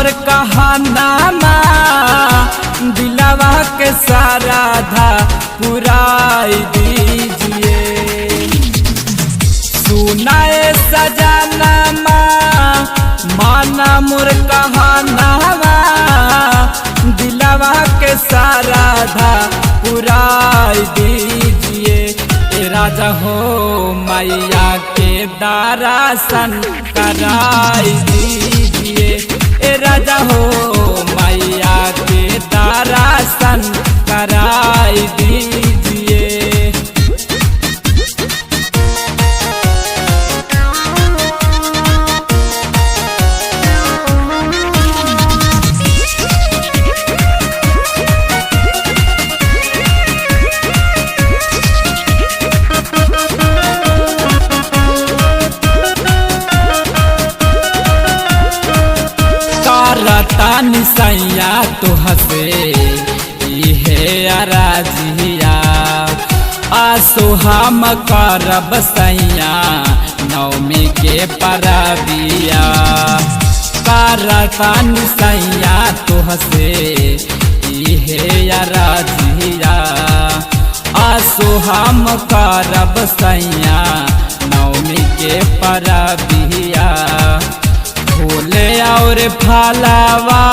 मोर कहानामा दिलवा के सारा धा पुराई दीजिए। सुनाए सजनामा माना मोर कहानामा दिलवा के सारा धा पुराई दीजिए। ए राजा हो मैया के दर्शन कराई दीजिए। ए राजा हो मैया के दर्शन कराई दीजिए। तानी सैया तो हसे इहे अराजिया आसो हम करब सैया नवमी के परबिया। तानी सैया तो हसे इहे अराजिया आसो हम करब सैया नवमी के परबिया। फूले और फलावा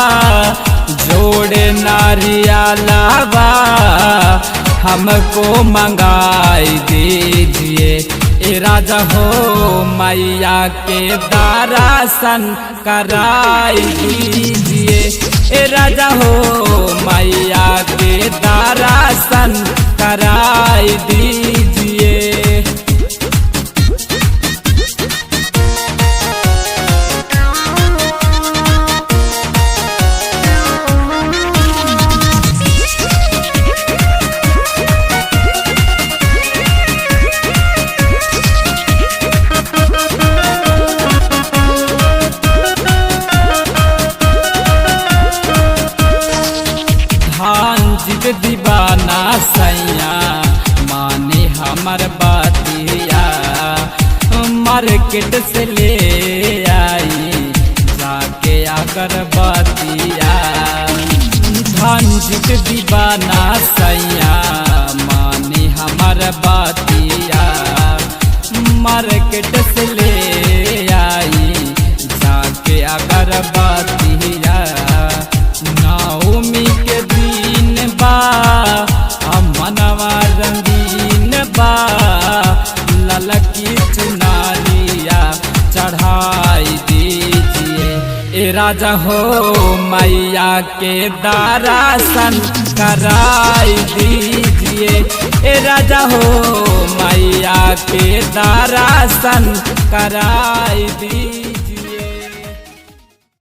जोड़े नारियलावा हमको मंगाई दीजिए। ए राजा हो मैया के दर्शन कराई दीजिए। ए राजा हो मैया के दर्शन कराई दीजिए। दीवाना सैया माने हमर बातिया मार्केट से ले आई जाके आकर बातिया। धनजीत दीवाना सैया माने हमर बातिया मार्केट से ले आई जाके आकर बातिया। नवमी के दिन बा मनवा रंगीन बा ललकी चुनारिया चढ़ाई दीजिए। ए राजा हो मैया के दर्शन कराई दीजिए। ए राजा हो मैया के दर्शन कराई दीजिए।